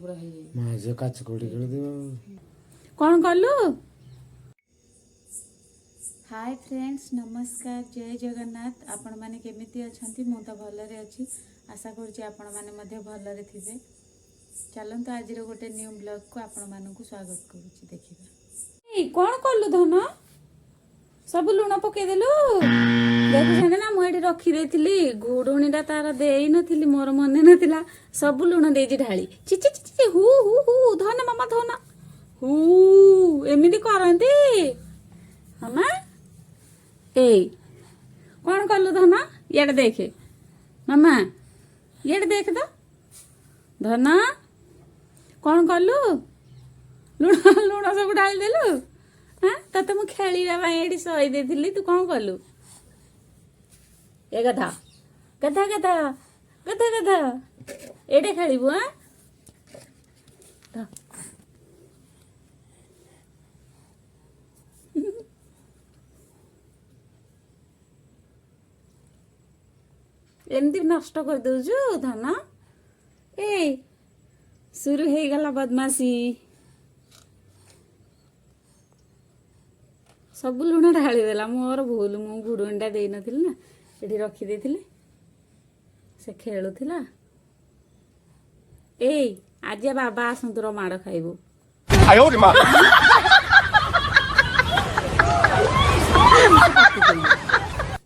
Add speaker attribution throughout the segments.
Speaker 1: पूरा हे
Speaker 2: माजे काच कोडी खेल दियो
Speaker 1: कौन कलु। हाय फ्रेंड्स नमस्कार जय जगन्नाथ आपण माने केमिति अछंती मु तो भलरे अछि आशा करूची आपण माने मध्ये भलरे थिबे। चलंतु आज रो गोटे न्यू ब्लॉग को आपण मानकु स्वागत करूची देखिबा। ए कौन कलु धन सब लुण पके देलु देखु ना मुझे रखी देथिली घोड़णीटा तार देई नथिली मोर मने नथिला सब लुण देजी ढाली ची ची ची हु हु हु धन मामा धन हु एमिति करंती मामा। ए कौन कलु धन ये देखे मामा ये देख तो धन कौन कलु लुण लुण सब ढाली देलु। हाँ तते मु खेलिबा एडी सही देथिली तू कौन कलु ए गधा गधा गधा गधा गधा एडे खेलिबु। हाँ एमती नष्ट कर दउजु धन ए शुरू हो गला बदमाशी सब लुण ढाली देला मोर भूल मु घुड़ुंडा दे नथिल ना एठी रखी देथिले से खेलुथिला। ए आज बाबा आसंतुर माड़ खाइबो आयो रे मां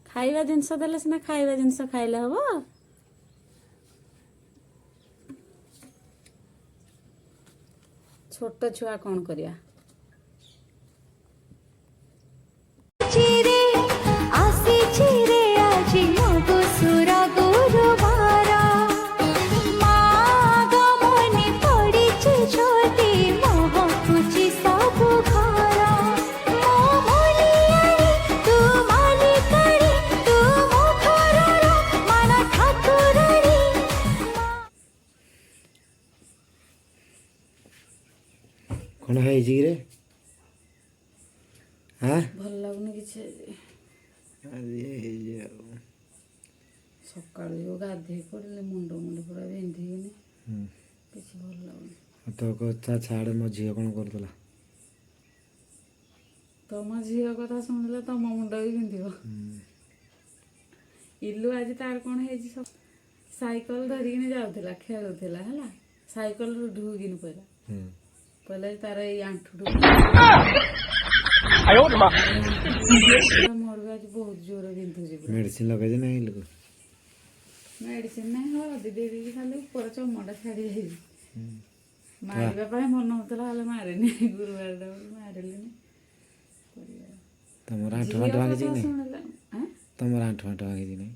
Speaker 1: खाइबा जिनस देले सिना खाइबा जिनस खाइले हबो। छोट छुआ कौन करिया
Speaker 2: कौन है जी रे। हाँ
Speaker 1: भल लगुनि किछ सकाळ जो गाधे पड़े मुंड मुंड पूरा बिंधिगनी किछ भल लगुनि।
Speaker 2: तो कथा छाड़ मो झियो कौन करतला
Speaker 1: तम झियो कथा सुनिले तम मुंड भी बिंधिबो। इल्लू आज तार कौन है सब साइकिल धरिकिन जाउथिला खेलुथिला हला साइकिल रु ढुगिन पड़ा पहले तार ए आंठू आयो रे मां मोर आज बहुत जोर बिंधुजी
Speaker 2: मेडिसिन लगे जे नहीं लोग
Speaker 1: मेडिसिन नहीं हो दे दे खाली ऊपर चमड़ा छाड़ी जाई मारिबा पाए मन होतला हाले मारेनी गुरुवार दा मारलेनी
Speaker 2: तमरा आंठ फांट भागे जी नहीं हां तमरा आंठ फांट भागे जी नहीं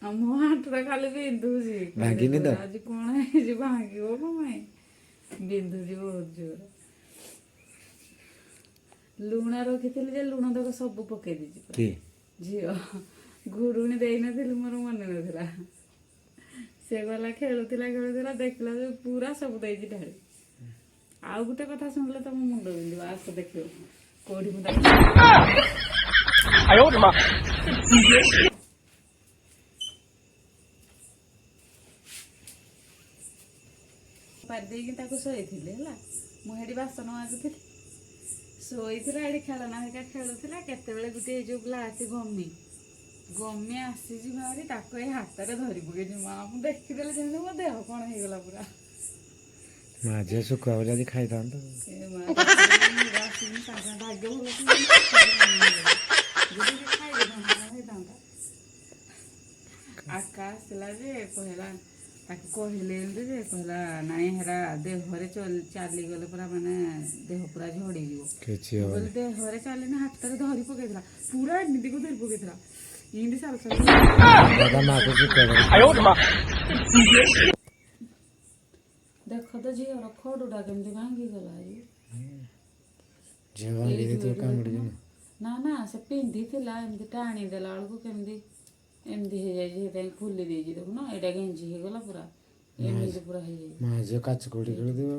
Speaker 1: अमो आंठ खाली बिंधुजी
Speaker 2: भागिनी तो
Speaker 1: आज कोन है जे भागियो माई बिंधुजी बहुत जोर लुण रखी जे लुण तक सब पके दी झील घुड़ुणी दे नथिली मोर मन नथिला से गला खेलुथिला देखला जो पूरा सब देजी ढाली आउ गुटे कथा सुनले तम मुंड बिंदिबा आस देखियो कोडी मुदा आयो रे मां पार देकी ताको सोईथिले हला मु हेडी बासन माजुथिली सोईथिला एडी खेलना हेका खेलुथिला केते बेले गुटे जो ग्लास गम्मी गम्मी आसीजी भारी ताको ए हातरे धरि पकेनी मां मु देखि देले जेने मो देह कोन हे गला पूरा
Speaker 2: माजे सुखा वाला जी खाई थान तो
Speaker 1: ए मां रासिनी सागा भाग्य भलो जदी खाई दे हे दांता आकाश ला जे कहला ताको कहले जे कहला नाई हेरा देहरे चाली गले पूरा माने देह पूरा झड़ी जीवो
Speaker 2: केछि हो
Speaker 1: बोले देहरे चाली ना हातरे धरि पकेथला पूरा एमिति को धरि पकेथला इंदी साल साल
Speaker 2: दादा मां को सुखा आयो रे मां
Speaker 1: देखो तो जी और खोडुडा केमति भांगी गला
Speaker 2: जे भांगी दे तो कामड़ी
Speaker 1: ना ना से पिंधी थिला एमति टाणी देला अलको केमति एमति हे जाई जे ताई खुली दे जी देखो ना एटा गेंजी हे गला पूरा एमति पूरा हे जाई
Speaker 2: माजे काच कोडी खेल दियो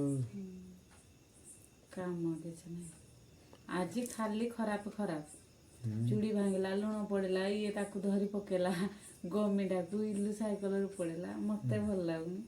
Speaker 1: काम के नहीं आज खाली खराब खराब चूड़ी भांगला लुण पड़ेला ये ताकू धरी पकेला गमिटा को इल्लू साइकिल पड़ेला मते भल लागुनी।